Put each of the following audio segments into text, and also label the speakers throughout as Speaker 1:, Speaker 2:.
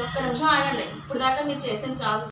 Speaker 1: ఒక్క నిమిషం ఆగండి. ఇప్పుడు దాకా మీరు చేసిన చాలు.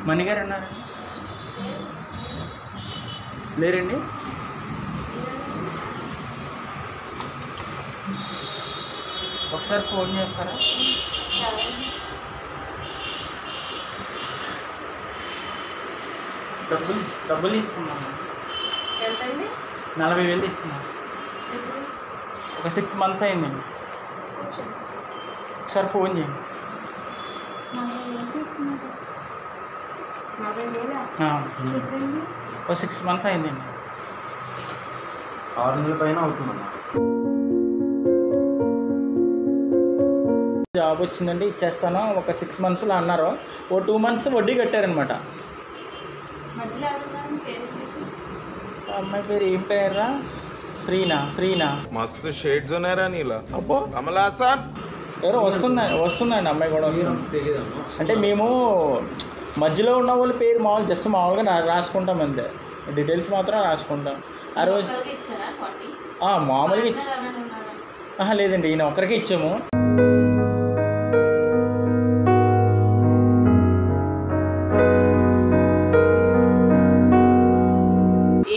Speaker 2: మణి గారు అన్నారు లేరండి? ఒకసారి ఫోన్ చేస్తారా? డబ్బులు తీసుకున్నాను. 40,000 తీసుకున్నాను. ఒక 6 months అయిందండి. ఒకసారి ఫోన్ చేయండి. ఒక 6 months అయిందండి.
Speaker 3: 6 నెలల పైన అవుతుందన్న.
Speaker 2: జాబ్ వచ్చిందండి, ఇచ్చేస్తాను ఒక 6 monthsలో అన్నారు. ఓ 2 months వడ్డీ కట్టారనమాట. అమ్మాయి పేరు ఏం పేరా? శ్రీనా.
Speaker 4: మస్తు షేడ్స్ ఉన్నారా నీలా? అబ్బో కమలాసన్
Speaker 2: ఎవరో వస్తుందండి అమ్మాయి కూడా వస్తుంది. అంటే మేము మధ్యలో ఉన్న వాళ్ళ పేరు మామూలు జస్ట్ మామూలుగా రాసుకుంటాం అంతే, డీటెయిల్స్ మాత్రం రాసుకుంటాం. ఆ రోజు మామూలుగా లేదండి, ఈయన ఒక్కరికే ఇచ్చాము.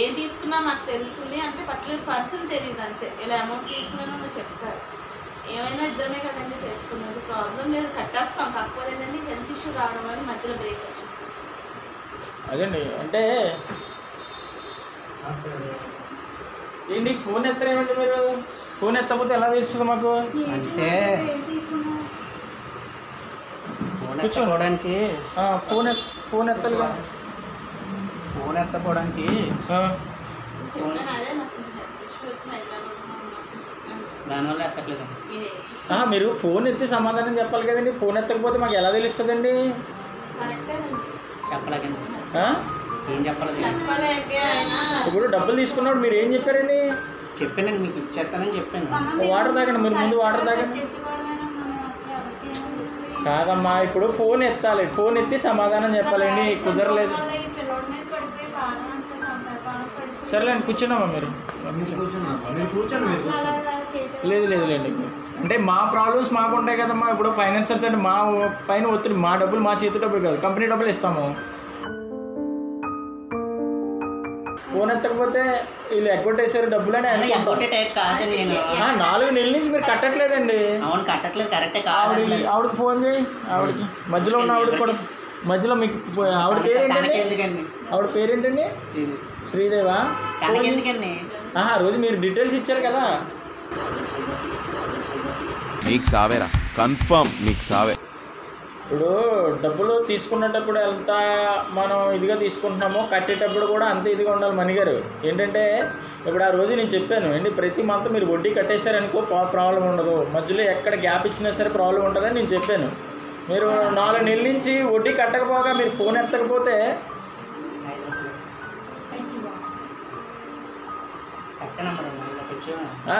Speaker 1: ఏం తీసుకున్నా మాకు తెలుస్తుంది అంటే పర్టికులర్ పర్సన్ తెలియదు అంతే. ఇలా అమౌంట్ తీసుకున్నాను చెప్తారు. ఏమైనా ఇద్దరమే కదండి చేసుకున్నది, ప్రాబ్లం లేదు, కట్టేస్తాం. కాకపోతే ఏంటంటే హెల్త్ ఇష్యూ రావడం వల్ల మధ్యలో బ్రేక్ వచ్చింది.
Speaker 2: అదండి అంటే ఏంటి ఫోన్ ఎత్తరేమండి మీరు? ఫోన్ ఎత్తకపోతే ఎలా తెలుస్తుంది మాకు?
Speaker 3: అంటే కూర్చోడానికి
Speaker 2: ఫోన్ ఎత్తాలి.
Speaker 3: ఫోన్ ఎత్తపోవడానికి
Speaker 1: చెప్పాను అదే నాకు హెల్త్ ఇష్యూ వచ్చి హైదరాబాద్లో
Speaker 3: దానివల్ల ఎత్తట్లేదు.
Speaker 2: మీరు ఫోన్ ఎత్తి సమాధానం చెప్పాలి కదండి. ఫోన్ ఎత్తకపోతే మాకు ఎలా తెలుస్తుందండి?
Speaker 3: చెప్పలేకండి, ఏం చెప్పలేదు.
Speaker 2: ఇప్పుడు డబ్బులు తీసుకున్నప్పుడు మీరు ఏం చెప్పారండి?
Speaker 3: చెప్పానండి, మీకు ఇచ్చేస్తానని చెప్పాను.
Speaker 2: వాటర్ తాగండి, మీరు ముందు వాటర్ తాగండి. కాదమ్మా, ఇప్పుడు ఫోన్ ఎత్తాలి, ఫోన్ ఎత్తి సమాధానం చెప్పాలండి. కుదరలేదు. సరేలేండి, కూర్చున్నామా మీరు? లేదండి, అంటే మా ప్రాబ్లమ్స్ మాకు ఉంటాయి కదమ్మా. ఇప్పుడు ఫైనాన్షియల్స్ అంటే మా పైన ఒత్తిడి, మా డబ్బులు మా చేతి డబ్బులు కాదు, కంపెనీ డబ్బులు ఇస్తాము. ఫోన్ ఎత్తకపోతే వీళ్ళు ఎగ్గొట్టేసారు డబ్బులు అని. 4 నెలల నుంచి మీరు కట్టట్లేదండి.
Speaker 3: అవును, కట్టట్లేదు, కరెక్టే.
Speaker 2: ఆవిడకి ఫోన్ చేయి. ఆవిడకి మధ్యలో ఉన్న ఆవిడకి కూడా మధ్యలో మీకు ఆవిడ పేరేంటండి? ఆవిడ పేరేంటండి? శ్రీదేవా. రోజు మీరు డీటెయిల్స్ ఇచ్చారు కదా.
Speaker 4: నీకు సావేరా, కన్ఫర్మ్ నీకు సావే.
Speaker 2: ఇప్పుడు డబ్బులు తీసుకునేటప్పుడు ఎంత మనం ఇదిగా తీసుకుంటున్నామో కట్టేటప్పుడు కూడా అంతే ఇదిగా ఉండాలి. మణి గారు ఏంటంటే ఇప్పుడు ఆ రోజు నేను చెప్పాను ఏంటి, ప్రతి మంత్ మీరు వడ్డీ కట్టేశారనుకో ప్రాబ్లం ఉండదు, మధ్యలో ఎక్కడ గ్యాప్ ఇచ్చినా సరే ప్రాబ్లం ఉంటుందని నేను చెప్పాను. మీరు 4 నెలల నుంచి వడ్డీ కట్టకపోగా మీరు ఫోన్ ఎత్తకపోతే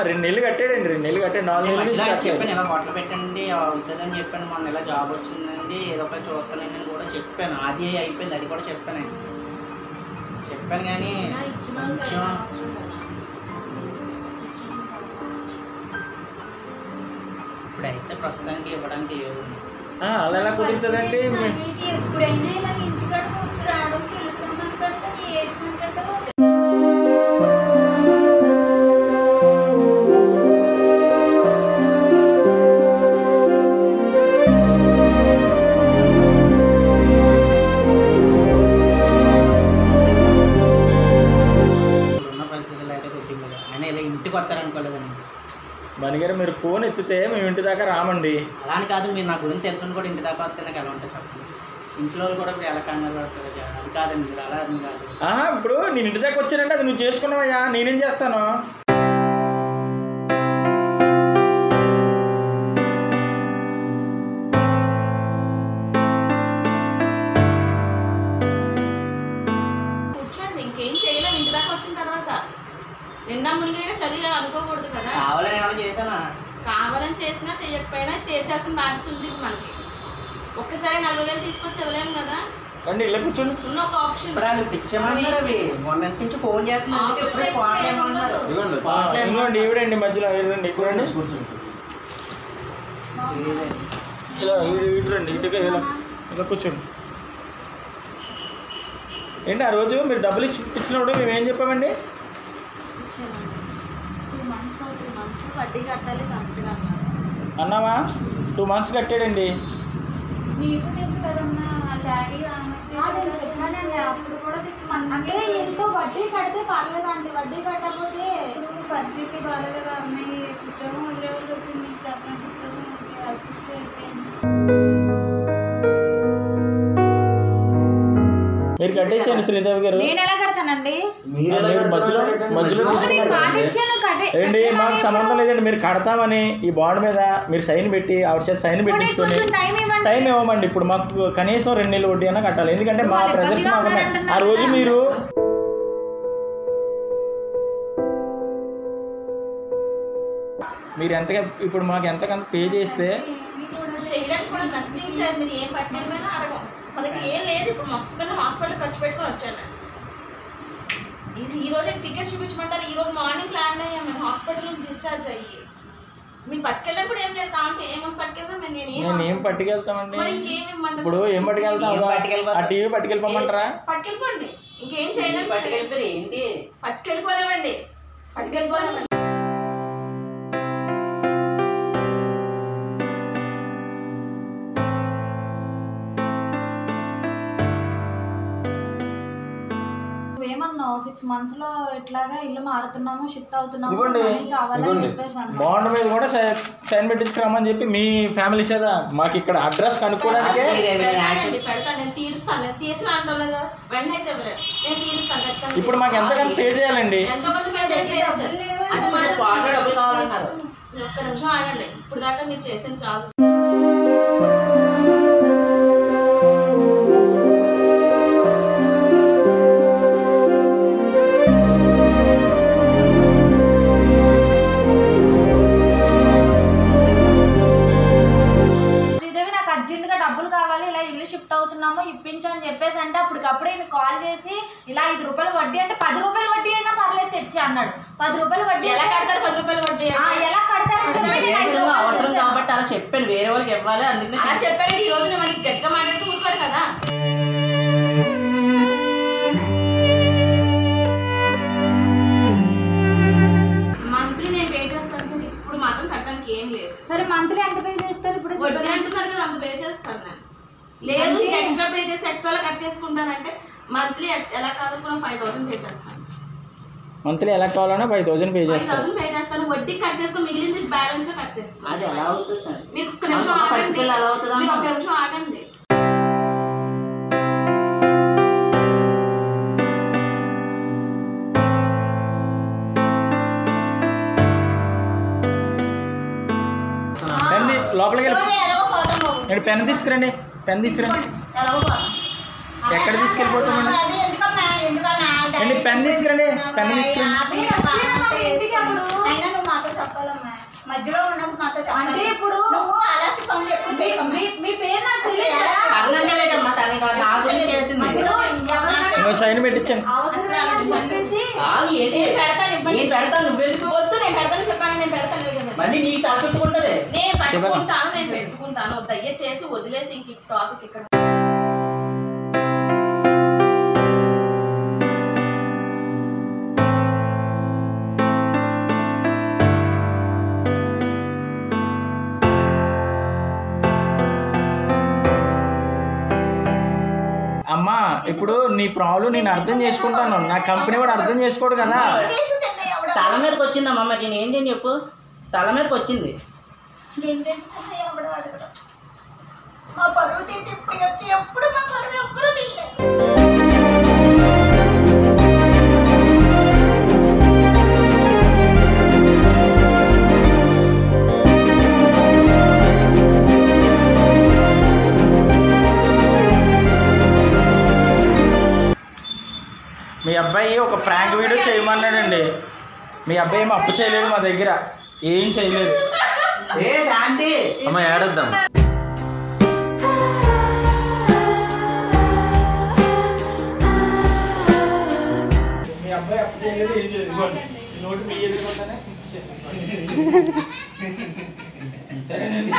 Speaker 2: 2 నెలలు కట్టాడండి. 2 నెలలు కట్టాడు. 4 నెలల నుంచి
Speaker 3: చెప్పాను, ఇలా హోటల్ పెట్టండి అవుతుందని చెప్పాను. మొన్న ఇలా జాబ్ వచ్చిందండి, ఏదో ఒక చూస్తానండి అని కూడా చెప్పాను. అది అయిపోయింది, అది కూడా చెప్పాను కానీ ఇప్పుడైతే ప్రస్తుతానికి ఇవ్వడానికి లేవు.
Speaker 2: అలా ఎలా కుదురుతుందండి? మణిగారు మీరు ఫోన్ ఎత్తితే మేము ఇంటి దాకా రామండి.
Speaker 3: అలా అని కాదు, మీరు నా గురించి తెలుసుకుని కూడా ఇంటి దాకా వస్తే నాకు ఎలా ఉంటుంది చెప్పండి. ఇంట్లో వాళ్ళు కూడా ఇప్పుడు ఎలా కంగారు పడతారు, అది కాదండి మీరు అలా అని కాదు.
Speaker 2: ఇప్పుడు నేను ఇంటి దాకా వచ్చానంటే అది నువ్వు చేసుకున్నావయ్యా, నేనేం చేస్తాను?
Speaker 1: కూర్చోండి, ఇంకేం చేయలేము ఇంటి దాకా వచ్చిన తర్వాత. నిండా మునిగా చదివా అనుకోకూడదు కదా.
Speaker 3: కావాలని ఏమైనా చేశానా?
Speaker 1: కావాలని చేసినా చేయకపోయినా తీర్చాల్సిన బాధ్యత ఉంది మనకి. ఒక్కసారి 40,000 తీసుకొచ్చి ఇవ్వలేము కదా.
Speaker 2: రండి ఇలా కూర్చోండి.
Speaker 1: ఉన్న ఒక ఆప్షన్
Speaker 3: ఇప్పుడు వాళ్ళు పిచ్చేమన్నారు అవి మొన్న నుంచి ఫోన్ చేస్తున్నారు. ఇప్పుడు స్పాట్ ఏమన్నారు?
Speaker 2: ఇంకోండి ఈవిడండి మధ్యలో రండి, ఇక్కడ రండి. ఇలా ఇటు రండి, ఇటుగా ఇలా ఇలా కూర్చోండి. ఏంటి ఆ రోజు మీరు డబ్బులు ఇచ్చినప్పుడు మేము ఏం చెప్పామండి?
Speaker 1: 2 months వడ్డీ కట్టాలి కరెక్ట్గా
Speaker 2: అన్నావా? 2 months కట్టాడండి.
Speaker 5: మీకు తెలుసు కదమ్మా, డాడీ చెప్పానండి. అప్పుడు కూడా 6 months అంటే ఇంట్లో వడ్డీ కడితే పర్లేదండి. వడ్డీ కట్టకపోతే పరిస్థితి బాగాలేదు. అమ్మాయి ఉద్యోగం వదిలేవాల్సి వచ్చింది. చెప్పండి, ఉద్యోగం అయిపోయింది.
Speaker 2: మీరు కట్టేసేయండి శ్రీదేవి గారు.
Speaker 5: నేను ఎలా కడతానండి?
Speaker 2: మధ్యలో ఏంటి మాకు సంబంధం లేదండి. మీరు కడతామని ఈ బోర్డు మీద మీరు సైన్ పెట్టి ఆవిడ చేత సైన్ పెట్టించుకొని టైం ఇవ్వమండి. ఇప్పుడు మాకు కనీసం 2 నెలలు వడ్డీ అయినా కట్టాలి. ఎందుకంటే మా ప్రెజర్స్ ఆ రోజు మీరు ఎంతగా ఇప్పుడు మాకు ఎంతకంత పే చేస్తే
Speaker 1: చేయడానికి కూడా నథింగ్ సార్. మీరు ఏం పట్టిన అడగం, మనకి ఏం లేదు. ఇప్పుడు మొత్తం హాస్పిటల్ ఖర్చు పెట్టుకొని వచ్చాను. ఈ రోజే టికెట్స్ చూపించమంటారు. ఈ రోజు మార్నింగ్ ల్యాండ్ అయ్యాం మేము హాస్పిటల్ నుంచి డిశ్చార్జ్ అయ్యి. మీరు పట్టుకెళ్ళా కూడా ఏం లేదు. కాబట్టి ఏమని పట్టుకెళ్తాం?
Speaker 2: నేనేం పట్టుకెళ్తామండి? ఇప్పుడు ఏం పట్టుకెళ్తాం? ఆ టీవీ పట్టుకెళ్ళిపోమంటారా?
Speaker 1: పట్టుకెళ్ళిపోండి, ఇంకేం చేయలేము. పట్టుకెళ్ళిపోలేమండి.
Speaker 5: ఏమన్నావు 6 months లో ఇట్లాగా ఇల్లు మారుతున్నాము, షిఫ్ట్ అవుతున్నాము కావాలని చెప్పేసి
Speaker 2: బాండ్ మీద కూడా సైన్ పెట్టించుకురామని చెప్పి మీ ఫ్యామిలీ చేత మాకు ఇక్కడ అడ్రస్ కనుక్కోవడానికి
Speaker 1: పెడతాను. నేను తీరుస్తాను. నేను తీర్చిన అంటలేదు వెంటనే అయితే నేను తీరుస్తాను.
Speaker 2: ఇప్పుడు మాకు ఎంతకంత పే చేయాలండి?
Speaker 1: ఎంతో కొంత పే చేయలేదు. ఒక్క నిమిషం ఆగండి. ఇప్పుడు దాకా మీరు చేసిన చాలు.
Speaker 5: ఇప్పించని చెప్పేసి అంటే అప్పటికప్పుడే కాల్ చేసి ఇలా 5 రూపాయలు వడ్డీ అంటే 10 రూపాయల వడ్డీ అయినా పర్లేదు తెచ్చి అన్నాడు. 10 రూపాయల వడ్డీ
Speaker 1: ఎలా కడతారు? 10 రూపాయల వడ్డీ
Speaker 5: ఎలా కడతారు
Speaker 3: అవసరం కాబట్టి అలా చెప్పాను. వేరే వాళ్ళకి ఇవ్వాలి అందుకని
Speaker 1: అలా చెప్పారండి. ఈ రోజు మనకి గట్టిగా మాట్లాడుతూ ఊరుకోరు కదా. మంత్లీ నేను పే చేస్తాను సార్. ఇప్పుడు మాత్రం కట్టడానికి ఏం లేదు.
Speaker 5: సరే మంత్లీ ఎంత పే చేస్తారు? ఇప్పుడు
Speaker 1: వడ్డీ అంటున్నారు కదా, అంత పే చేస్తాను నేను. లేదు ఎక్స్ట్రా పే చేసి ఎక్స్ట్రాలో కట్ చేసుకుంటానంటే మంత్లీ ఎలా కాదు 5,000 పే చేస్తాను.
Speaker 2: మంత్లీ ఎలా కావాలన్నా 5,000 పే చేస్తాను.
Speaker 1: 5,000 పే చేస్తాను. వడ్డీ కట్ చేసుకుని మిగిలింది బ్యాలెన్స్ లో కట్ చేస్తాను.
Speaker 3: అది ఎలా అవుతుంది సార్?
Speaker 1: మీరు ఒక్క నిమిషం ఆగండి. మీరు ఒక్క నిమిషం ఆగండి.
Speaker 2: లోపలికి వెళ్ళి పెన్ తీసుకురండి. పెన్ తీసుకురండి. ఎక్కడ తీసుకెళ్ళిపోతామండి? ఏంటి పెన్ తీసుకురండి. పెన్ తీసుకురండి.
Speaker 5: మధ్యలో ఉన్నప్పుడు మాతో చెప్పండి. ఇప్పుడు మీ పేరు నాకు
Speaker 2: సైన్ పెట్టించండి.
Speaker 1: వద్దు నేను పెడతాను చెప్పాను. నేను పెడతాను.
Speaker 3: మళ్ళీ నీకు తగ్గుతుంటది.
Speaker 1: నేను పెట్టుకుంటాను. దయచేసి వదిలేసి ఇంక టాపిక్ ఇక్కడ.
Speaker 2: అమ్మా ఇప్పుడు నీ ప్రాబ్లం నేను అర్థం చేసుకుంటాను. నా కంపెనీ కూడా అర్థం చేసుకోడు కదా.
Speaker 3: తల మీదకి వచ్చిందమ్మా. మరి నేను ఏం చేయను చెప్పు? తల మీదకి వచ్చింది.
Speaker 5: ఏం చేసుకున్నా ఎవడు అడగడం. మా పరువు తీసి ఇప్పుడు వచ్చి ఎప్పుడు మా పరువు ఎప్పుడు తీయలేదు.
Speaker 2: మీ అబ్బాయి ఒక ప్రాంక్ వీడియో చేయమన్నాడండి. మీ అబ్బాయి ఏమో అప్పు చేయలేదు మా దగ్గర, ఏం చేయలేదు.
Speaker 3: ఏ శాంతి
Speaker 2: అమ్మ ఏడద్దాం. మీ అబ్బాయి అప్పు చేయలేదు, ఏం చేయలేదు. నోటి మీ ఎదుర్కొంటానే సరేనండి.